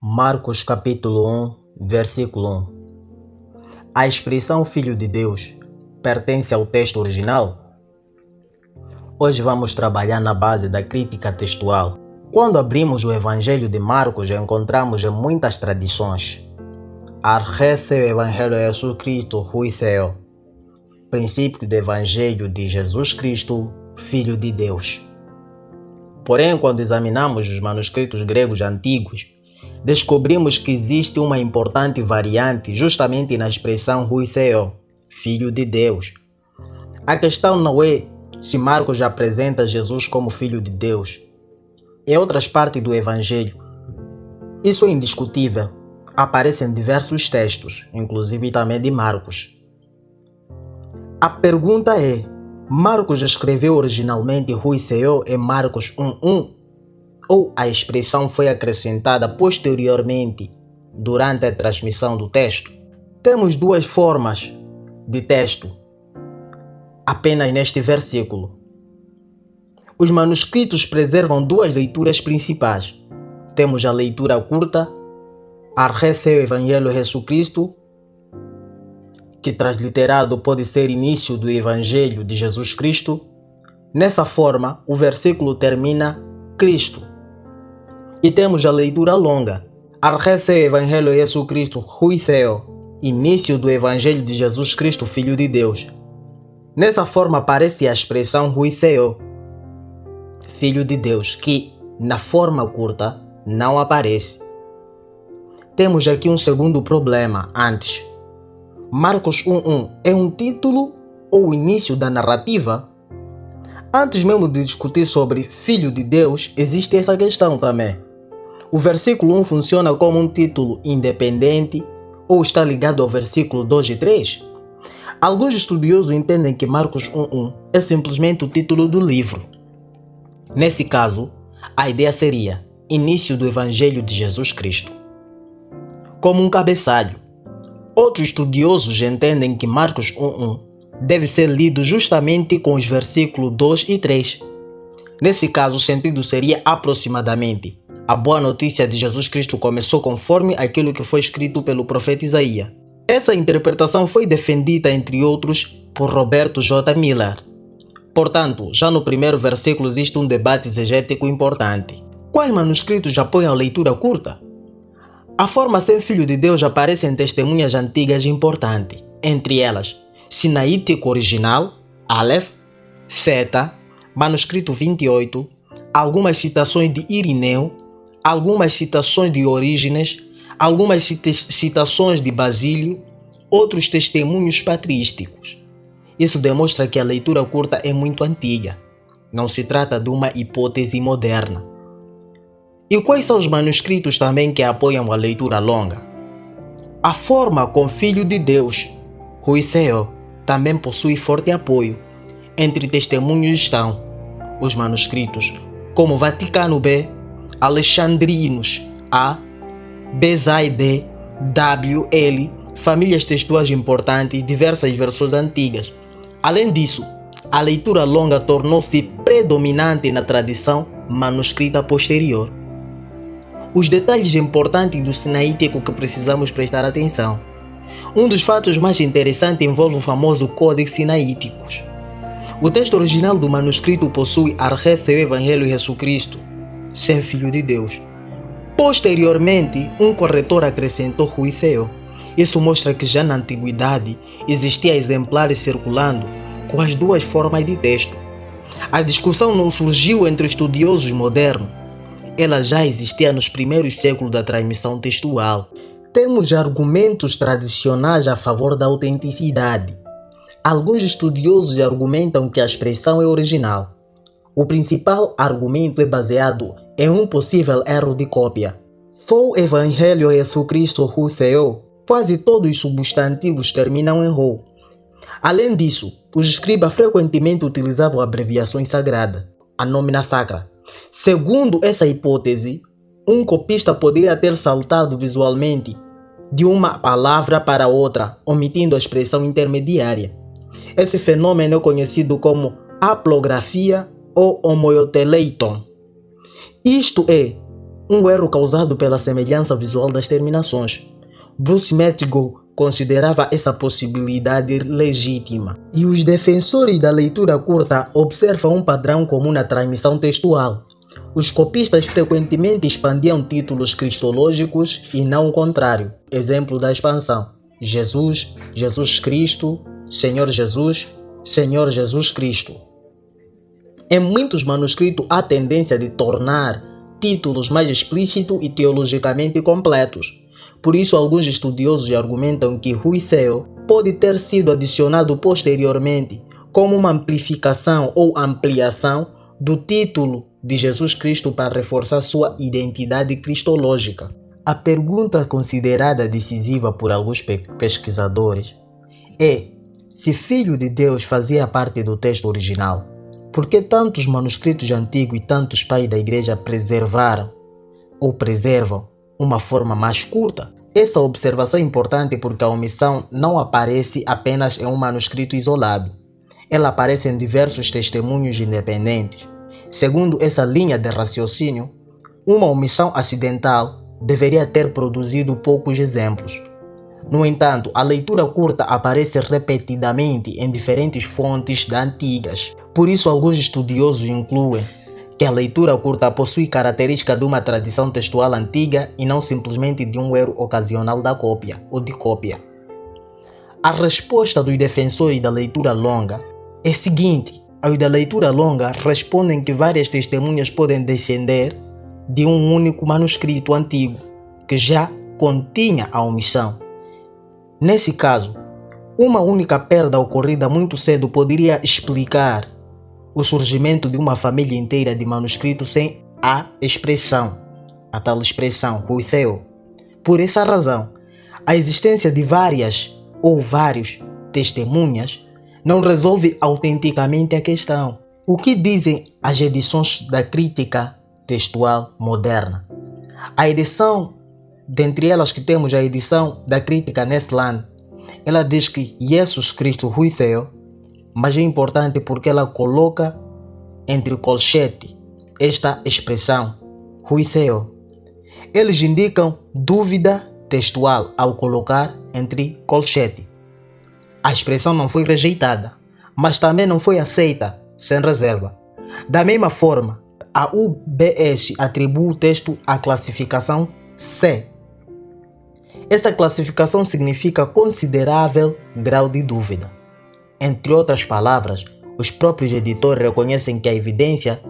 Marcos capítulo 1, versículo 1. A expressão Filho de Deus pertence ao texto original? Hoje vamos trabalhar na base da crítica textual. Quando abrimos o Evangelho de Marcos, encontramos em muitas tradições Arrece o Evangelho de Jesus Cristo, Juiceo, princípio do Evangelho de Jesus Cristo, Filho de Deus. Porém, quando examinamos os manuscritos gregos antigos, descobrimos que existe uma importante variante justamente na expressão Juiceo, Filho de Deus. A questão não é se Marcos apresenta Jesus como Filho de Deus. Em outras partes do Evangelho, isso é indiscutível. Aparece em diversos textos, inclusive também de Marcos. A pergunta é, Marcos escreveu originalmente Juiceo em Marcos 1:1? Ou a expressão foi acrescentada posteriormente durante a transmissão do texto? Temos duas formas de texto apenas neste versículo. Os manuscritos preservam duas leituras principais. Temos a leitura curta, Arrece o Evangelho de Jesus Cristo, que transliterado pode ser início do Evangelho de Jesus Cristo. Nessa forma, o versículo termina Cristo. E temos a leitura longa, Arrece o Evangelho de Jesus Cristo, Juiceo, início do Evangelho de Jesus Cristo, Filho de Deus. Nessa forma aparece a expressão Juiceo, Filho de Deus, que na forma curta não aparece. Temos aqui um segundo problema antes. Marcos 1:1 é um título ou o início da narrativa? Antes mesmo de discutir sobre Filho de Deus, existe essa questão também. O versículo 1 funciona como um título independente ou está ligado ao versículo 2 e 3? Alguns estudiosos entendem que Marcos 1:1 é simplesmente o título do livro. Nesse caso, a ideia seria início do Evangelho de Jesus Cristo, como um cabeçalho. Outros estudiosos entendem que Marcos 1:1 deve ser lido justamente com os versículos 2 e 3. Nesse caso, o sentido seria aproximadamente: a boa notícia de Jesus Cristo começou conforme aquilo que foi escrito pelo profeta Isaías. Essa interpretação foi defendida, entre outros, por Roberto J. Miller. Portanto, já no primeiro versículo existe um debate exegético importante. Quais manuscritos apoiam a leitura curta? A forma sem Filho de Deus aparece em testemunhas antigas importantes, entre elas Sinaítico Original, Aleph, Theta, Manuscrito 28, algumas citações de Irineu, algumas citações de Orígenes, algumas citações de Basílio, outros testemunhos patrísticos. Isso demonstra que a leitura curta é muito antiga. Não se trata de uma hipótese moderna. E quais são os manuscritos também que apoiam a leitura longa? A forma com Filho de Deus, Juiceo, também possui forte apoio. Entre testemunhos estão os manuscritos como Vaticano B, Alexandrinos A, Bezaide, W, L, famílias textuais importantes, diversas versões antigas. Além disso, a leitura longa tornou-se predominante na tradição manuscrita posterior. Os detalhes importantes do Sinaítico que precisamos prestar atenção. Um dos fatos mais interessantes envolve o famoso Códex Sinaíticos. O texto original do manuscrito possui Arrece o Evangelho de Jesus Cristo, sem Filho de Deus. Posteriormente, um corretor acrescentou Juiceo. Isso mostra que já na antiguidade existia exemplares circulando com as duas formas de texto. A discussão não surgiu entre estudiosos modernos. Ela já existia nos primeiros séculos da transmissão textual. Temos argumentos tradicionais a favor da autenticidade. Alguns estudiosos argumentam que a expressão é original. O principal argumento é baseado em um possível erro de cópia. Só o Evangelho de Jesus Cristo Juiceo, quase todos os substantivos terminam em rou. Além disso, os escribas frequentemente utilizavam abreviações sagradas, a nómina sacra. Segundo essa hipótese, um copista poderia ter saltado visualmente de uma palavra para outra, omitindo a expressão intermediária. Esse fenômeno é conhecido como haplografia ou homoioteleiton. Isto é, um erro causado pela semelhança visual das terminações. Bruce Methgold considerava essa possibilidade legítima, e os defensores da leitura curta observam um padrão comum na transmissão textual. Os copistas frequentemente expandiam títulos cristológicos e não o contrário. Exemplo da expansão: Jesus, Jesus Cristo, Senhor Jesus, Senhor Jesus Cristo. Em muitos manuscritos há tendência de tornar títulos mais explícitos e teologicamente completos. Por isso, alguns estudiosos argumentam que Huitheo pode ter sido adicionado posteriormente como uma amplificação ou ampliação do título de Jesus Cristo para reforçar sua identidade cristológica. A pergunta considerada decisiva por alguns pesquisadores é: se Filho de Deus fazia parte do texto original, por que tantos manuscritos antigos e tantos pais da igreja preservaram ou preservam uma forma mais curta? Essa observação é importante porque a omissão não aparece apenas em um manuscrito isolado. Ela aparece em diversos testemunhos independentes. Segundo essa linha de raciocínio, uma omissão acidental deveria ter produzido poucos exemplos. No entanto, a leitura curta aparece repetidamente em diferentes fontes antigas. Por isso, alguns estudiosos incluem que a leitura curta possui características de uma tradição textual antiga e não simplesmente de um erro ocasional da cópia ou de cópia. A resposta dos defensores da leitura longa é a seguinte: os da leitura longa respondem que várias testemunhas podem descender de um único manuscrito antigo que já continha a omissão. Nesse caso, uma única perda ocorrida muito cedo poderia explicar o surgimento de uma família inteira de manuscritos sem a tal expressão, Huitheo. Por essa razão, a existência de várias ou vários testemunhas não resolve autenticamente a questão. O que dizem as edições da crítica textual moderna? A edição, dentre elas que temos a edição da crítica Nesland, ela diz que Jesus Cristo Huitheo, mas é importante porque ela coloca entre colchete esta expressão, Huitheo. Eles indicam dúvida textual ao colocar entre colchete. A expressão não foi rejeitada, mas também não foi aceita sem reserva. Da mesma forma, a UBS atribui o texto à classificação C. Essa classificação significa considerável grau de dúvida. Entre outras palavras, os próprios editores reconhecem que a evidência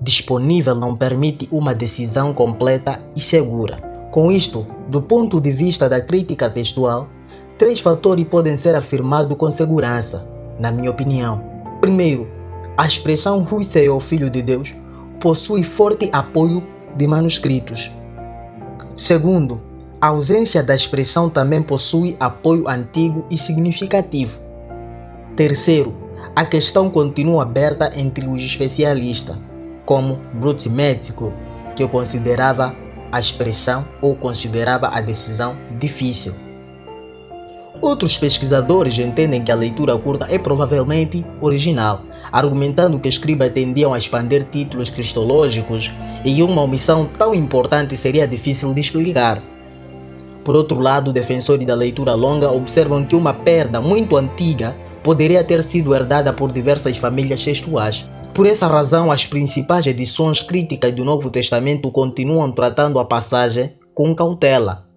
disponível não permite uma decisão completa e segura. Com isto, do ponto de vista da crítica textual, 3 fatores podem ser afirmados com segurança, na minha opinião. Primeiro, a expressão Huitheo, Filho de Deus, possui forte apoio de manuscritos. Segundo, a ausência da expressão também possui apoio antigo e significativo. Terceiro, a questão continua aberta entre os especialistas, como Bruce Methgold, que considerava a expressão ou considerava a decisão difícil. Outros pesquisadores entendem que a leitura curta é provavelmente original, argumentando que escribas tendiam a expandir títulos cristológicos e uma omissão tão importante seria difícil de explicar. Por outro lado, defensores da leitura longa observam que uma perda muito antiga poderia ter sido herdada por diversas famílias textuais. Por essa razão, as principais edições críticas do Novo Testamento continuam tratando a passagem com cautela.